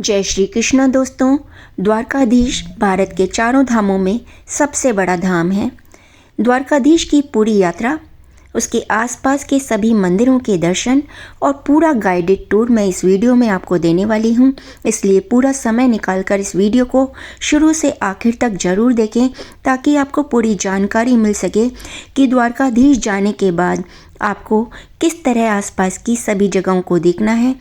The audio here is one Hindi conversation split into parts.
जय श्री कृष्ण दोस्तों। द्वारकाधीश भारत के चारों धामों में सबसे बड़ा धाम है। द्वारकाधीश की पूरी यात्रा, उसके आसपास के सभी मंदिरों के दर्शन और पूरा गाइडेड टूर मैं इस वीडियो में आपको देने वाली हूँ। इसलिए पूरा समय निकालकर इस वीडियो को शुरू से आखिर तक ज़रूर देखें ताकि आपको पूरी जानकारी मिल सके कि द्वारकाधीश जाने के बाद आपको किस तरह आसपास की सभी जगहों को देखना है।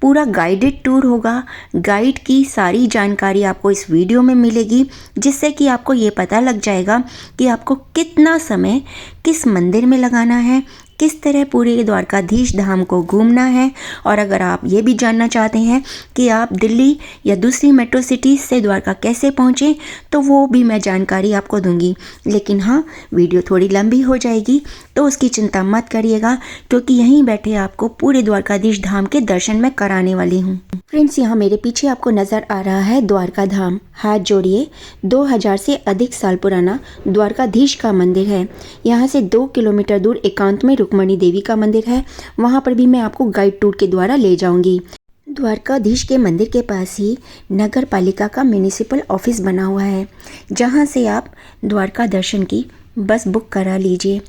पूरा गाइडेड टूर होगा। गाइड की सारी जानकारी आपको इस वीडियो में मिलेगी, जिससे कि आपको ये पता लग जाएगा कि आपको कितना समय किस मंदिर में लगाना है, किस तरह पूरे द्वारकाधीश धाम को घूमना है। और अगर आप ये भी जानना चाहते हैं कि आप दिल्ली या दूसरी मेट्रो सिटी से द्वारका कैसे पहुँचें, तो वो भी मैं जानकारी आपको दूंगी। लेकिन हाँ, वीडियो थोड़ी लंबी हो जाएगी तो उसकी चिंता मत करिएगा, क्योंकि यहीं बैठे आपको पूरे द्वारकाधीश धाम के दर्शन मैं कराने वाली हूँ। फ्रेंड्स, यहाँ मेरे पीछे आपको नज़र आ रहा है द्वारका धाम। हाथ जोड़िए, 2000 से अधिक साल पुराना द्वारकाधीश का मंदिर है। यहाँ से 2 किलोमीटर दूर एकांत में रुक्मणी देवी का मंदिर है। वहाँ पर भी मैं आपको गाइड टूर के द्वारा ले जाऊँगी। द्वारकाधीश के मंदिर के पास ही नगर पालिका का म्यूनिसिपल ऑफिस बना हुआ है, जहाँ से आप द्वारका दर्शन की बस बुक करा लीजिए।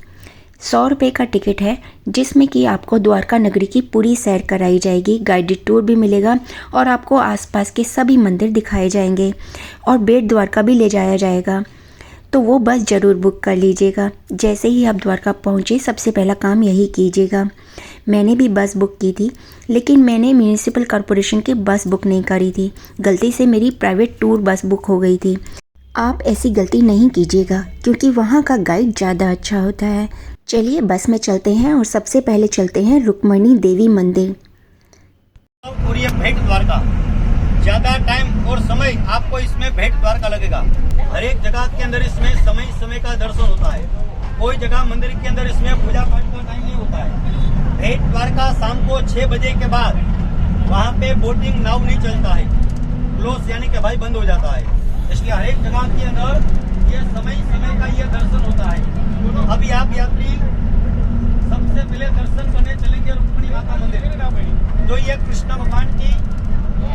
100 रुपये का टिकट है, जिसमें कि आपको द्वारका नगरी की पूरी सैर कराई जाएगी। गाइडेड टूर भी मिलेगा और आपको आसपास के सभी मंदिर दिखाए जाएंगे और बेट द्वारका भी ले जाया जाएगा। तो वो बस ज़रूर बुक कर लीजिएगा। जैसे ही आप द्वारका पहुँचे, सबसे पहला काम यही कीजिएगा। मैंने भी बस बुक की थी, लेकिन मैंने म्यूनिसिपल कॉरपोरेशन की बस बुक नहीं करी थी। गलती से मेरी प्राइवेट टूर बस बुक हो गई थी। आप ऐसी गलती नहीं कीजिएगा, क्योंकि वहाँ का गाइड ज़्यादा अच्छा होता है। चलिए बस में चलते हैं और सबसे पहले चलते हैं रुक्मणी देवी मंदिर। और ये भेंट द्वारका, ज्यादा टाइम और समय आपको इसमें भेंट द्वारका लगेगा। हर एक जगह के अंदर इसमें समय समय का दर्शन होता है। कोई जगह मंदिर के अंदर इसमें पूजा पाठ का टाइम नहीं होता है। भेंट द्वारका शाम को 6 बजे के बाद वहाँ पे बोटिंग नाव नहीं चलता है, क्लोज यानी कि भाई बंद हो जाता है। इसलिए हर एक जगह के अंदर ये समय समय का ये दर्शन होता है। अभी आप यात्री सबसे पहले दर्शन करने चलेंगे रुक्मणी माता मंदिर, जो ये कृष्ण भगवान की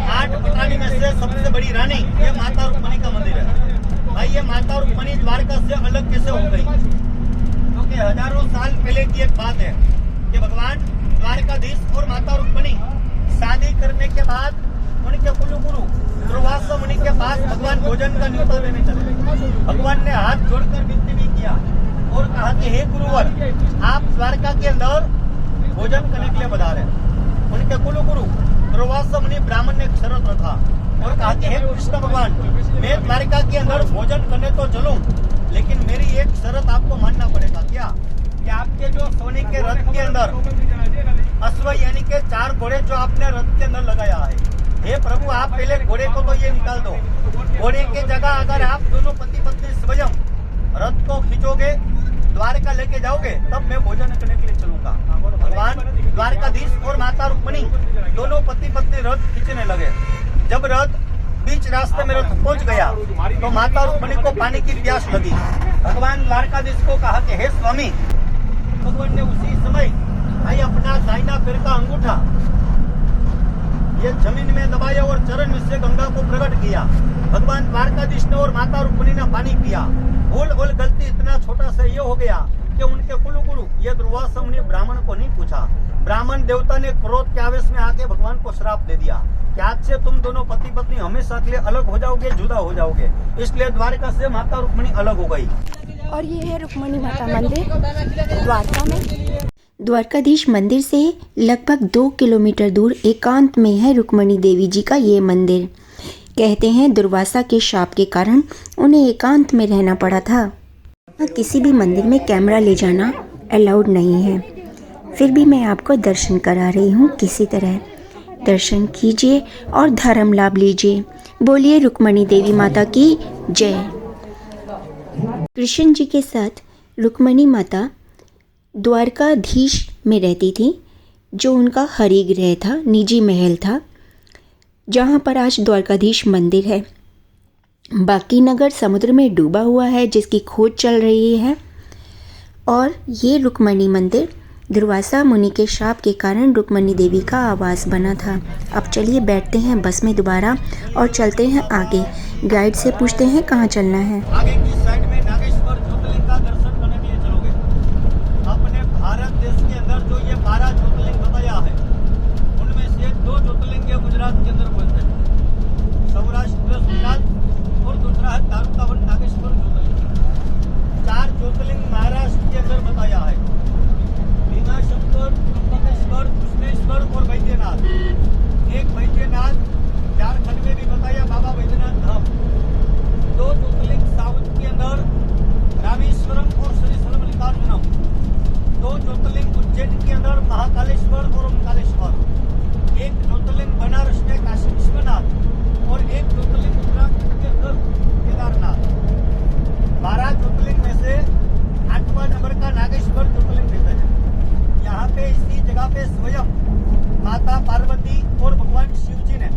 8 पटानी में से सबसे बड़ी रानी ये माता रुक्मणी का मंदिर है। भाई ये माता रुक्मणी द्वारका से अलग कैसे हो गई? क्योंकि हजारों साल पहले की एक बात है कि भगवान द्वारकाधीश और माता रुक्मणी शादी करने के बाद उनके कुलगुरु दुर्वासा मुनि के पास भगवान भोजन का न्योता देने चले। भगवान ने हाथ जोड़कर विनती भी किया और कहा कि हे गुरुवर, आप द्वारका के अंदर भोजन करने के लिए पधारे। उनके कुलगुरु दुर्वासा मुनि ब्राह्मण ने शर्त रखा और कहा कि हे कृष्ण भगवान, मैं द्वारका के अंदर भोजन करने तो चलूं, लेकिन मेरी एक शर्त आपको मानना पड़ेगा। क्या? कि आपके जो सोने के रथ के अंदर अश्व यानी के 4 घोड़े जो आपने रथ के अंदर लगाया है, हे प्रभु, आप पहले घोड़े को तो ये निकाल दो। घोड़े के जगह अगर आप दोनों पति पत्नी स्वयं रथ को खींचोगे, द्वारका लेके जाओगे, तब मैं भोजन करने के लिए चलूंगा। भगवान द्वारकाधीश और माता रुक्मणी दोनों पति पत्नी रथ खींचने लगे। जब रथ बीच रास्ते में रथ पहुंच गया तो माता रुक्मणी को पानी की प्यास लगी। भगवान द्वारकाधीश को कहा कि हे स्वामी, भगवान ने उसी समय भाई अपना दाहिना पैर का अंगूठा ये जमीन में दबाया और चरण में से गंगा को प्रकट किया। भगवान द्वारकाधीश ने और माता रुक्मणी ने पानी पिया। भूल गलती इतना छोटा सा ये हो गया कि उनके कुलगुरु ये दुर्वासा मुनि ब्राह्मण को नहीं पूछा। ब्राह्मण देवता ने क्रोध के आवेश में आके भगवान को श्राप दे दिया कि आज से तुम दोनों पति पत्नी हमेशा के लिए अलग हो जाओगे, जुदा हो जाओगे। इसलिए द्वारका से माता रुक्मणी अलग हो गई। और ये है रुक्मणी माता मंदिर द्वारका में। द्वारकाधीश मंदिर से लगभग 2 किलोमीटर दूर एकांत में है रुक्मणी देवी जी का ये मंदिर। कहते हैं दुर्वासा के शाप के कारण उन्हें एकांत में रहना पड़ा था। किसी भी मंदिर में कैमरा ले जाना अलाउड नहीं है। फिर भी मैं आपको दर्शन करा रही हूँ। किसी तरह दर्शन कीजिए और धर्म लाभ लीजिए। बोलिए रुक्मणी देवी माता की जय। कृष्ण जी के साथ रुक्मणी माता द्वारकाधीश में रहती थी, जो उनका हरिगृह था, निजी महल था, जहाँ पर आज द्वारकाधीश मंदिर है। बाकी नगर समुद्र में डूबा हुआ है, जिसकी खोज चल रही है। और ये रुक्मणी मंदिर दुर्वासा मुनि के शाप के कारण रुक्मणी देवी का आवास बना था। अब चलिए बैठते हैं बस में दोबारा और चलते हैं आगे। गाइड से पूछते हैं कहाँ चलना है। आगे की साइड में नागेश्वर ज्योतिर्लिंग का दर्शन करने के लिए चलोगे। अपने भारत देश के अंदर जो ये 12 ज्योतिर्लिंग बताया है, उनमें से 2 ज्योतिर्लिंग गुजरात के अंदर बोलते हैं, सौराष्ट्र सोमनाथ और दूसरा है दारुकावन नागेश्वर ज्योतिर्लिंग। 4 ज्योतिर्लिंग महाराष्ट्र के अंदर बताया है, भीमाशंकर, त्र्यंबकेश्वर, कृष्णेश्वर और वैद्यनाथ। एक वैद्यनाथ झारखंड में भी बताया, बाबा वैद्यनाथ धाम। 2 ज्योतिर्लिंग साउथ के अंदर रामेश्वरम और श्रीशैलम मल्लिकार्जुनम। 2 ज्योतिर्लिंग उज्जैन के अंदर महाकालेश्वर और ओमकारेश्वर। 1 ज्योतिर्लिंग बनारस में काशी विश्वनाथ और 1 ज्योतिर्लिंग उत्तराखंड के अंदर केदारनाथ। 12 ज्योतिर्लिंग में से 8वां नंबर का नागेश्वर ज्योतिर्लिंग देते हैं। यहाँ पे इसी जगह पे स्वयं माता पार्वती और भगवान शिव जी ने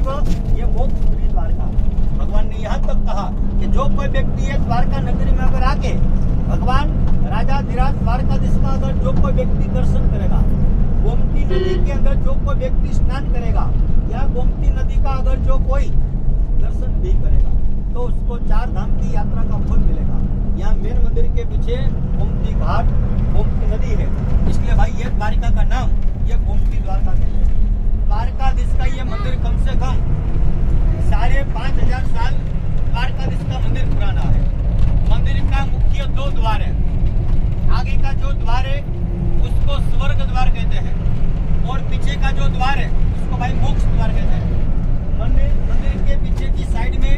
सदैव ये मोक्षपुरी द्वारका। भगवान ने यहाँ तक कहा कि जो कोई व्यक्ति है द्वारका नगरी में अगर आके भगवान राजाधिराज द्वारकाधीश का अगर जो कोई व्यक्ति दर्शन करेगा, गोमती नदी के अंदर जो कोई व्यक्ति स्नान करेगा या गोमती नदी का अगर जो कोई दर्शन भी करेगा तो उसको 4 धाम की यात्रा का फल मिलेगा। यहाँ मेन मंदिर के पीछे गोमती घाट, गोमती नदी है, इसलिए भाई ये द्वारिका का नाम ये गोमती द्वारका कहते हैं। द्वारकाधीश का ये मंदिर कम से कम 5,500 साल द्वारकाधीश का मंदिर पुराना है। मंदिर का मुख्य 2 द्वार है। आगे का जो द्वार है उसको स्वर्ग द्वार कहते हैं और पीछे का जो द्वार है उसको भाई मोक्ष द्वार कहते हैं। मंदिर के पीछे की साइड में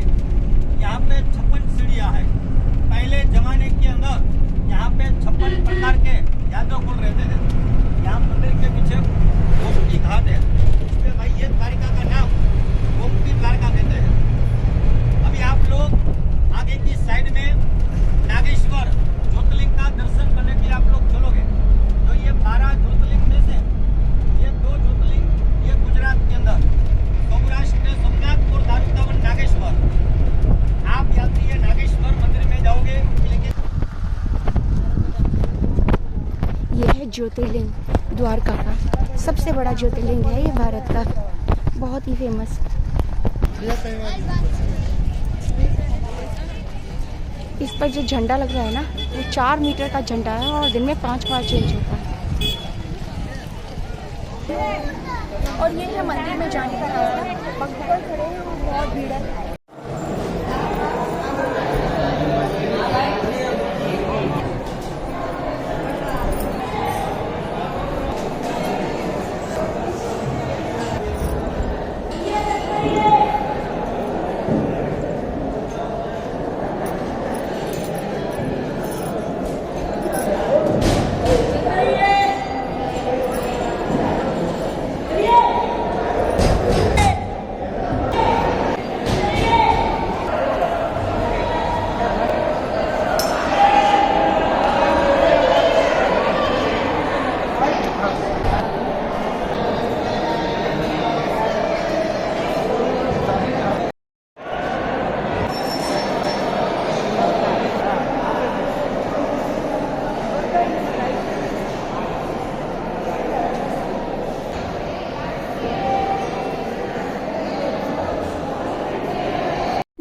यहाँ पे 56 सीढ़ियाँ है। पहले जमाने के अंदर यहाँ पे 56 प्रकार के यादव कुल रहते थे। यहाँ मंदिर के पीछे गोमती घाट है, इसलिए भाई ये द्वारिका का नाम गोमती द्वारका कहते हैं। अभी आप लोग आगे की साइड में नागेश्वर ज्योतिर्लिंग का दर्शन करने के लिए आप लोग चलोगे तो ये 12 ज्योतिर्लिंग में से ये 2 ज्योतिर्लिंग ये गुजरात के अंदर सौराष्ट्र सोमनाथ और दारूकावन नागेश्वर। आप यात्री ये नागेश्वर मंदिर में जाओगे लेकिन यह है ज्योतिर्लिंग द्वारका का सबसे बड़ा ज्योतिर्लिंग है ये भारत का, बहुत ही फेमस। इस पर जो झंडा लग रहा है ना वो 4 मीटर का झंडा है और दिन में 5 बार चेंज होता है। और ये है मंदिर में जाने का रास्ता। भक्तगण खड़े हैं और बहुत भीड़ है।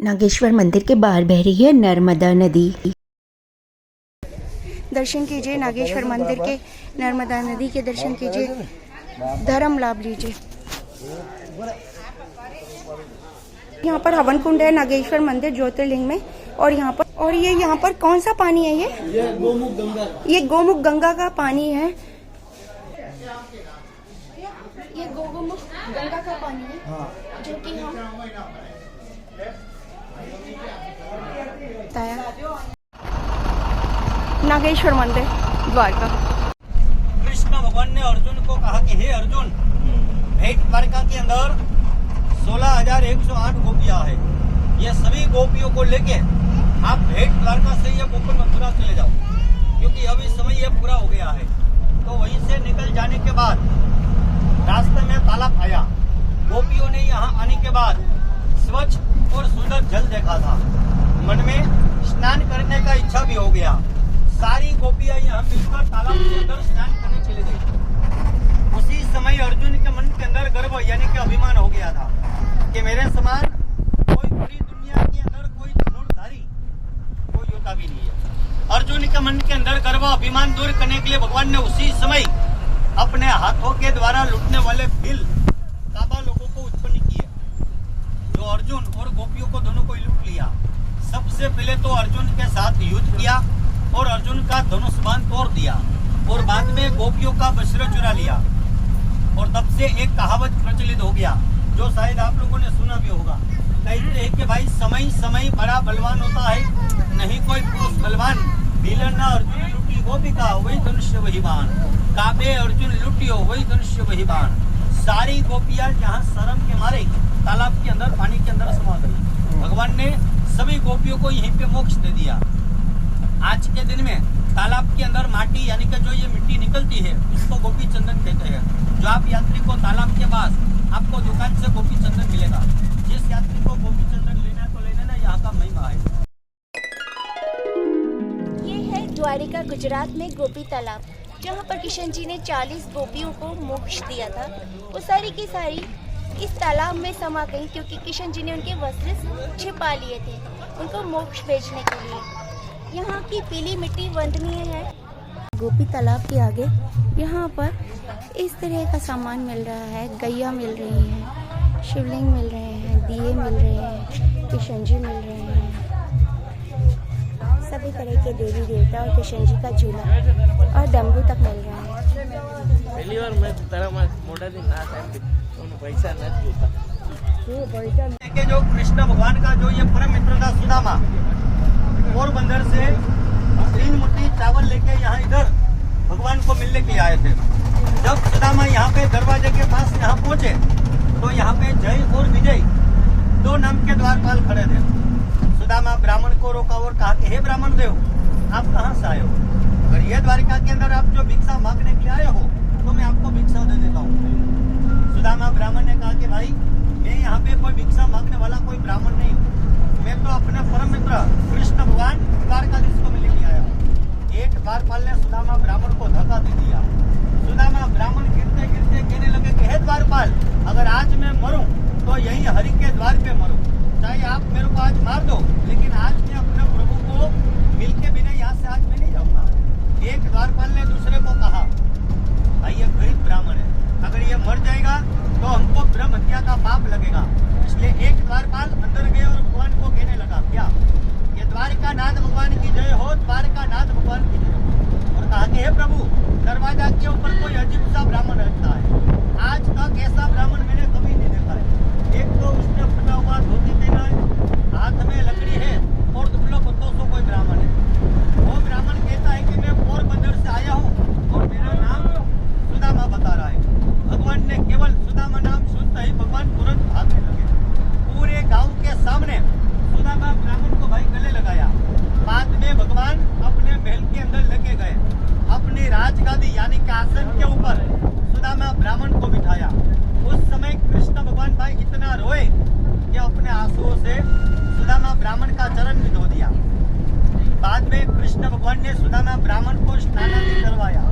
नागेश्वर मंदिर के बाहर बह रही है नर्मदा नदी। दर्शन कीजिए नागेश्वर मंदिर के, नर्मदा नदी के दर्शन कीजिए, धर्म लाभ लीजिए। यहाँ पर हवन कुंड है नागेश्वर मंदिर ज्योतिर्लिंग में। और यहाँ पर कौन सा पानी है ये गोमुख गंगा। ये गोमुख गंगा का पानी है। ये गोमुख गंगा का पानी है जो कि हम नागेश्वर मंदिर द्वारका। कृष्ण भगवान ने अर्जुन को कहा कि हे अर्जुन, भेंट द्वारका के अंदर 16,108 गोपियां है। ये सभी गोपियों को लेके आप भेंट द्वारका से ये गोकुल मथुरा चले जाओ, क्योंकि अभी समय ये पूरा हो गया है। तो वहीं से निकल जाने के बाद रास्ते में तालाब आया। गोपियों ने यहाँ आने के बाद स्वच्छ और सुंदर जल देखा था। मन में स्नान करने का इच्छा भी हो गया। सारी गोपियां यहाँ मिलकर तालाब के अंदर स्नान करने चली गई। उसी समय अर्जुन के मन के अंदर गर्व यानी कि अभिमान हो गया था कि मेरे समान कोई पूरी दुनिया के अंदर कोई धनुर्धारी कोई योद्धा भी नहीं है। अर्जुन के मन के अंदर गर्व अभिमान दूर करने के लिए भगवान ने उसी समय अपने हाथों के द्वारा लुटने वाले बिल काबा लोगों को उत्पन्न किए, जो अर्जुन और गोपियों को दोनों को लूट लिया। सबसे पहले तो अर्जुन के साथ युद्ध किया और अर्जुन का धनुष बाण तोड़ दिया और बाद में गोपियों का वस्त्र चुरा लिया। और तब से एक कहावत प्रचलित हो गया जो शायद आप लोगों ने सुना भी होगा। कहते हैं कि भाई समय समय बड़ा बलवान होता है, नहीं कोई पुरुष बलवान। मिलन अर्जुन लुटी गोपिका वही धनुष्य वही बाण, काबे अर्जुन लुटियो वही धनुष्य वही बाण। सारी गोपियां जहाँ शर्म के मारे तालाब के अंदर पानी के अंदर समा गई। भगवान ने सभी गोपियों को यहीं पे मोक्ष दे दिया। आज के दिन में तालाब के अंदर माटी यानी कि जो ये मिट्टी निकलती है उसको गोपी चंदन कहते हैं। जो आप यात्री को तालाब के पास आपको दुकान से गोपी चंदन मिलेगा। जिस यात्री को गोपी चंदन लेना है तो लेना ना, यहाँ का महिमा है। ये है द्वारिका गुजरात में गोपी तालाब, जहाँ पर किशन जी ने 40 गोपियों को मोक्ष दिया था। वो सारी की सारी इस तालाब में समा गई, क्योंकि किशन जी ने उनके वस्त्र छिपा लिए थे उनको मोक्ष भेजने के लिए। यहाँ की पीली मिट्टी वंदनीय है। गोपी तालाब के आगे यहाँ पर इस तरह का सामान मिल रहा है। गैया मिल रही है, शिवलिंग मिल रहे हैं, दिए मिल रहे हैं, किशन जी मिल रहे हैं, सभी तरह के देवी देवता और किशन जी का झूला और डमरू तक मिल रहा है। पहली बार मैं तारा मोटा दिन ना पैसा नहीं होता के जो कृष्ण भगवान का जो ये परम मित्र था सुदामा, पोरबंदर से 3 मुट्ठी चावल लेके यहाँ इधर भगवान को मिलने के लिए आए थे। जब सुदामा यहाँ पे दरवाजे के पास यहाँ पहुंचे तो यहाँ पे जय और विजय 2 नाम के द्वारपाल खड़े थे। सुदामा ब्राह्मण को रोका और कहा कि हे ब्राह्मण देव, आप कहाँ से आए हो? अगर ये द्वारिका के अंदर आप जो भिक्षा मांगने के लिए आए हो तो मैं आपको भिक्षा दे देता हूँ। सुदामा ब्राह्मण ने कहा कि भाई, मैं यहाँ पे कोई भिक्षा मांगने वाला कोई ब्राह्मण नहीं हूँ, मैं तो अपने परम मित्र कृष्ण भगवान द्वारकाधीश को मिलने के लिए आया हूँ। एक द्वारपाल ने सुदामा ब्राह्मण को धक्का दे दिया। सुदामा ब्राह्मण गिरते गिरते कहने लगे कि हे द्वारपाल, अगर आज मैं मरूं तो यही हरि के द्वार पे मरूं, चाहे आप मेरे को आज मार दो, लेकिन आज मैं अपने प्रभु को मिलके बिना यहाँ से आज मैं नहीं जाऊंगा। एक द्वारपाल ने दूसरे को कहा, भाई ये गरीब ब्राह्मण है, अगर ये मर जाएगा तो हमको ब्रह्म हत्या का पाप लगेगा। इसलिए एक द्वारपाल अंदर गए और भगवान को कहने लगा, क्या ये द्वारिका नाथ भगवान की जय हो, द्वारिका नाथ भगवान की जय हो। और कहा कि हे प्रभु, दरवाजा के ऊपर कोई अजीब सा ब्राह्मण रहता है, आज तक ऐसा ब्राह्मण मैंने कभी नहीं देखा है। एक तो उसने फटा हुआ धोती पहना है, हाथ में लकड़ी है और दुबला पत्तों से कोई ब्राह्मण है। वो ब्राह्मण कहता है कि मैं पोरबंदर से आया हूँ और मेरा नाम सुदामा बता रहा है। भगवान ने केवल सुदामा नाम सुनते ही भगवान तुरंत भागने लगे। पूरे गांव के सामने सुदामा ब्राह्मण को भाई गले लगाया। बाद में भगवान अपने महल के अंदर लेके गए, अपनी राजगादी यानी कि आसन के ऊपर सुदामा ब्राह्मण को बिठाया। उस समय कृष्ण भगवान भाई इतना रोए कि अपने आंसुओं से सुदामा ब्राह्मण का चरण भी धो दिया। बाद में कृष्ण भगवान ने सुदामा ब्राह्मण को स्नान भी करवाया,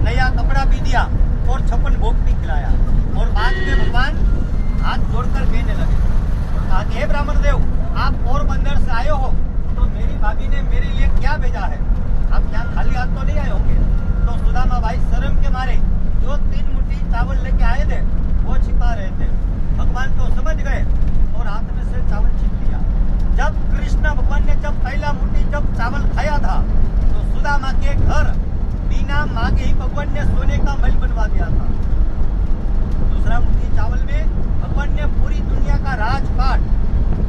नया कपड़ा भी दिया और 56 भोग भी खिलाया। और बाद में भगवान हाथ जोड़कर कहने लगे, कहा कि हे ब्राह्मण देव, आप पोरबंदर से आए हो तो मेरी भाभी ने मेरे लिए क्या भेजा है? आप यहाँ खाली हाथ तो नहीं आए होंगे? तो सुदामा भाई शर्म के मारे जो 3 मुट्ठी चावल लेके आए थे वो छिपा रहे थे। भगवान तो समझ गए और हाथ में से चावल छीन लिया। जब कृष्ण भगवान ने जब पहला मुट्ठी जब चावल खाया था तो सुदामा के घर बिना मांगे ही भगवान ने सोने का महल बनवा दिया था। दूसरा मुट्ठी चावल में भगवान ने पूरी दुनिया का राजपाट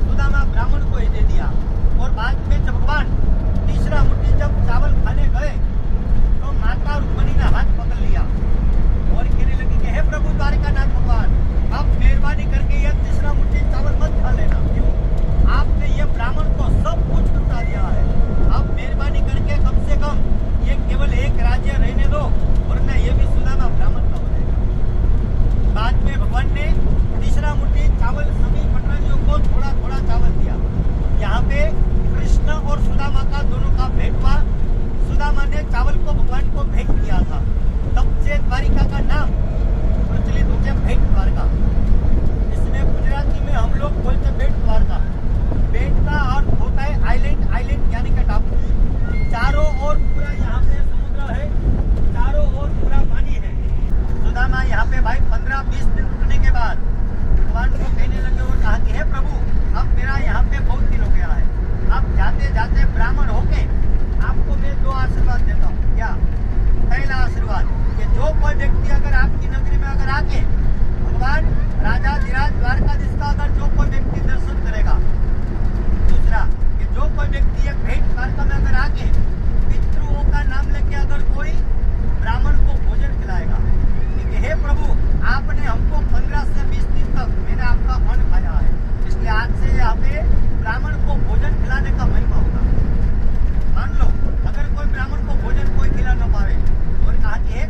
सुदामा ब्राह्मण को ही दे दिया। और बाद में जब भगवान तीसरा मुट्ठी जब चावल खाने गए तो माता रुक्मिणी ने हाथ पकड़ लिया और कहने लगी कि हे प्रभु द्वारिकानाथ भगवान, आप मेहरबानी करके यह तीसरा मुट्ठी चावल मत खा लेना। क्यों? आपने ये ब्राह्मण को सब कुछ बता दिया है, आप मेहरबानी करके कम से कम ये केवल एक राज्य रहने दो, वरना ये भी सुदामा ब्राह्मण का हो जाएगा। बाद में भगवान ने तीसरा मुट्ठी चावल सभी पटरानियों को थोड़ा थोड़ा चावल दिया। यहाँ पे कृष्ण और सुदामा का दोनों का भेंट हुआ। सुदामा ने चावल को भगवान को भेंट किया था, तब से द्वारिका का नाम प्रचलित हो गया भेंट द्वारका। इसमें गुजराती में हम लोग बोलते भेंट द्वारका। भेंट का अर्थ होता है आइलैंड, आइलैंड यानी कि टापू। चारों ओर पूरा यहाँ पे समुद्र है, चारों ओर पूरा पानी है। सुदामा यहाँ पे भाई 15-20 दिन रुकने के बाद भगवान को कहने लगे और कहा कि हे प्रभु, अब मेरा यहाँ पे बहुत दिन हो गया है, अब जाते जाते ब्राह्मण होके आपको मैं 2 आशीर्वाद देता हूँ। क्या? पहला आशीर्वाद कि जो कोई व्यक्ति अगर आपकी नगरी में अगर आके भगवान राजाधिराज द्वारकाधीश का अगर जो कोई व्यक्ति दर्शन करेगा। दूसरा कि जो कोई व्यक्ति एक भेंट द्वारका में अगर आके पितृओं का नाम लेके अगर कोई ब्राह्मण को भोजन खिलाएगा। कि हे प्रभु, आपने हमको 15 से 20 दिन तक मैंने आपका अन्न खाया है, इसलिए आज से यहाँ पे ब्राह्मण को भोजन खिलाने का महिमा होगा। मान लो अगर कोई ब्राह्मण को भोजन कोई खिला न पावे और कहा कि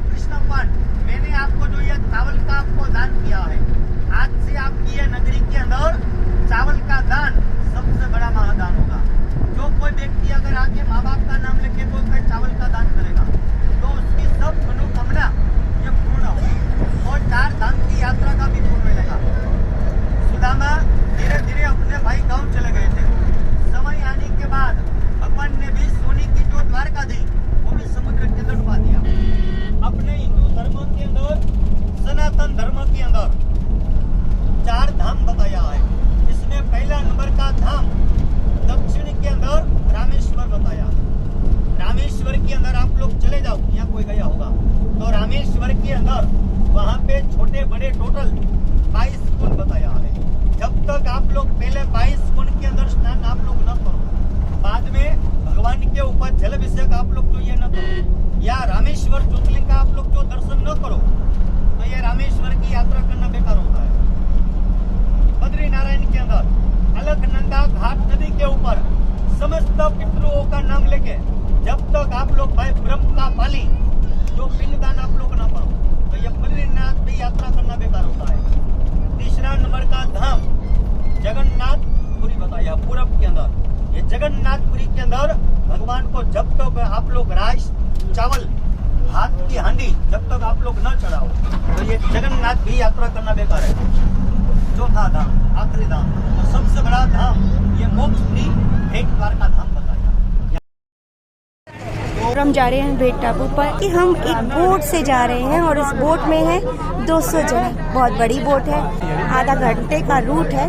पे छोटे बड़े टोटल 22 कुंड बताया है। जब तक आप लोग पहले 22 कुंड के अंदर स्नान आप लोग न करो, बाद में भगवान के ऊपर जल अभिषेक आप लोग जो ये न करो, या रामेश्वर ज्योतिर्लिंग का आप लोग जो दर्शन न करो, तो ये रामेश्वर की यात्रा करना बेकार होता है। बद्री नारायण के अंदर अलकनंदा घाट नदी के ऊपर समस्त पितरों का नाम लेके जब तक आप लोग भाई ब्रह्म का पाली जो पिंडदान आप लोग ना करो, तो ये बद्रीनाथ भी यात्रा करना बेकार होता है। तीसरा नंबर का धाम जगन्नाथपुरी बताया पूरब के अंदर। ये जगन्नाथपुरी के अंदर भगवान को जब तक आप लोग राइस चावल भात की हांडी जब तक आप लोग न चढ़ाओ, तो ये जगन्नाथ भी यात्रा करना बेकार है। चौथा धाम आखिरी धाम और सबसे बड़ा धाम ये मोक्षपुरी भेंट द्वारका धाम बताया। और हम जा रहे हैं भेंट टापू पर कि हम एक बोट से जा रहे हैं और इस बोट में है 200 जने। बहुत बड़ी बोट है, आधा घंटे का रूट है,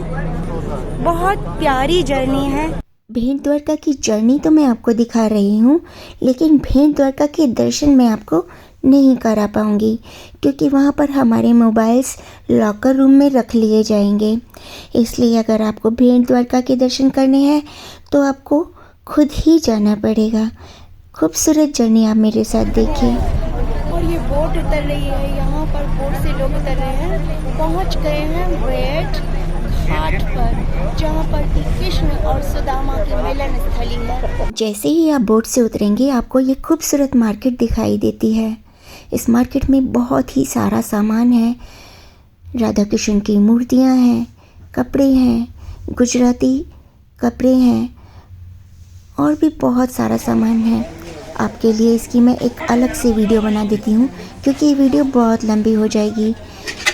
बहुत प्यारी जर्नी है। भेंट द्वारका की जर्नी तो मैं आपको दिखा रही हूँ, लेकिन भेंट द्वारका के दर्शन मैं आपको नहीं करा पाऊँगी क्योंकि वहाँ पर हमारे मोबाइल्स लॉकर रूम में रख लिए जाएंगे। इसलिए अगर आपको भेंट द्वारका के दर्शन करने हैं तो आपको खुद ही जाना पड़ेगा। खूबसूरत जर्नी आप मेरे साथ देखिए। और ये बोट उतर रही है, यहाँ पर बोट से लोग उतर रहे हैं। पहुँच गए हैं भेंट घाट पर, जहाँ पर कि कृष्ण और सुदामा की मिलन स्थली है। जैसे ही आप बोट से उतरेंगे आपको ये खूबसूरत मार्केट दिखाई देती है। इस मार्केट में बहुत ही सारा सामान है। राधा कृष्ण की मूर्तियाँ हैं, कपड़े हैं, गुजराती कपड़े हैं और भी बहुत सारा सामान है। आपके लिए इसकी मैं एक अलग से वीडियो बना देती हूँ क्योंकि ये वीडियो बहुत लंबी हो जाएगी।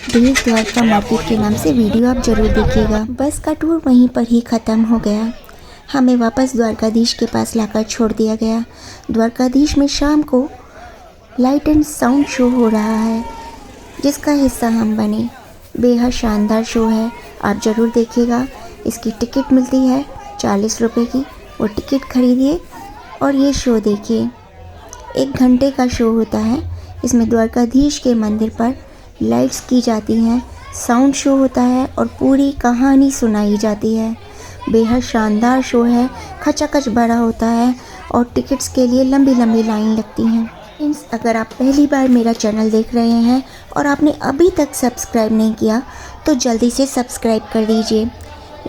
भेंट द्वारका मार्केट के नाम से वीडियो आप ज़रूर देखिएगा। बस का टूर वहीं पर ही ख़त्म हो गया। हमें वापस द्वारकाधीश के पास लाकर छोड़ दिया गया। द्वारकाधीश में शाम को लाइट एंड साउंड शो हो रहा है जिसका हिस्सा हम बने। बेहद शानदार शो है, आप ज़रूर देखिएगा। इसकी टिकट मिलती है 40 रुपये की, वो टिकट खरीदिए और ये शो देखिए। 1 घंटे का शो होता है। इसमें द्वारकाधीश के मंदिर पर लाइट्स की जाती हैं, साउंड शो होता है और पूरी कहानी सुनाई जाती है। बेहद शानदार शो है, खचाखच बड़ा होता है और टिकट्स के लिए लंबी लंबी लाइन लगती हैं। फ्रेंड्स, अगर आप पहली बार मेरा चैनल देख रहे हैं और आपने अभी तक सब्सक्राइब नहीं किया तो जल्दी से सब्सक्राइब कर दीजिए।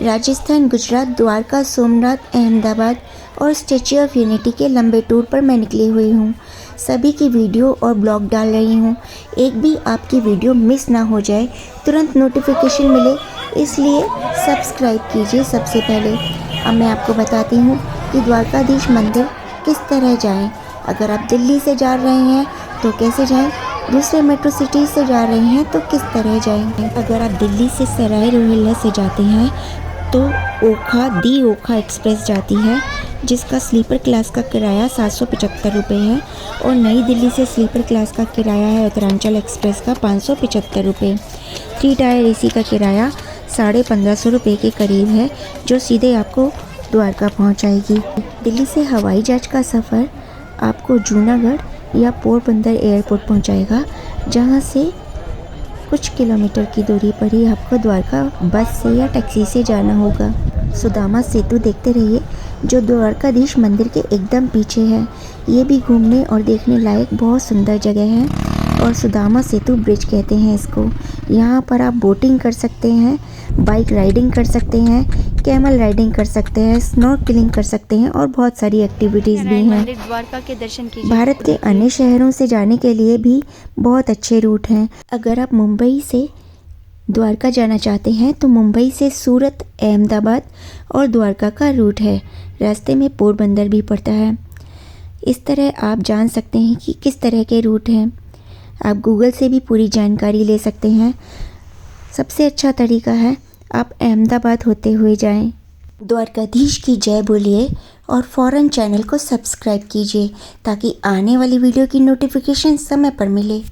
राजस्थान, गुजरात, द्वारका, सोमनाथ, अहमदाबाद और स्टैच्यू ऑफ यूनिटी के लंबे टूर पर मैं निकली हुई हूँ। सभी की वीडियो और ब्लॉग डाल रही हूँ। एक भी आपकी वीडियो मिस ना हो जाए, तुरंत नोटिफिकेशन मिले, इसलिए सब्सक्राइब कीजिए सबसे पहले। अब मैं आपको बताती हूँ कि द्वारकाधीश मंदिर किस तरह जाएं। अगर आप दिल्ली से जा रहे हैं तो कैसे जाएं, दूसरे मेट्रो सिटी से जा रहे हैं तो किस तरह जाएंगे। अगर आप दिल्ली से सराय रोहिल्ला से जाते हैं तो ओखा एक्सप्रेस जाती है जिसका स्लीपर क्लास का किराया 775 रुपये है और नई दिल्ली से स्लीपर क्लास का किराया है उत्तरांचल एक्सप्रेस का 575 रुपये। 3 टायर एसी का किराया 1550 रुपये के करीब है जो सीधे आपको द्वारका पहुंचाएगी। दिल्ली से हवाई जहाज का सफ़र आपको जूनागढ़ या पोरबंदर एयरपोर्ट पहुंचाएगा, जहां से कुछ किलोमीटर की दूरी पर ही आपको द्वारका बस से या टैक्सी से जाना होगा। सुदामा सेतु देखते रहिए जो द्वारकाधीश मंदिर के एकदम पीछे है। ये भी घूमने और देखने लायक बहुत सुंदर जगह है और सुदामा सेतु ब्रिज कहते हैं इसको। यहाँ पर आप बोटिंग कर सकते हैं, बाइक राइडिंग कर सकते हैं, कैमल राइडिंग कर सकते हैं, स्नॉर्कलिंग कर सकते हैं और बहुत सारी एक्टिविटीज़ भी हैं। द्वारका के दर्शन कीजिए। भारत के अन्य शहरों से जाने के लिए भी बहुत अच्छे रूट हैं। अगर आप मुंबई से द्वारका जाना चाहते हैं तो मुंबई से सूरत, अहमदाबाद और द्वारका का रूट है। रास्ते में पोरबंदर भी पड़ता है। इस तरह आप जान सकते हैं कि किस तरह के रूट हैं। आप गूगल से भी पूरी जानकारी ले सकते हैं। सबसे अच्छा तरीका है आप अहमदाबाद होते हुए जाएं। द्वारकाधीश की जय बोलिए और फ़ौरन चैनल को सब्सक्राइब कीजिए ताकि आने वाली वीडियो की नोटिफिकेशन समय पर मिले।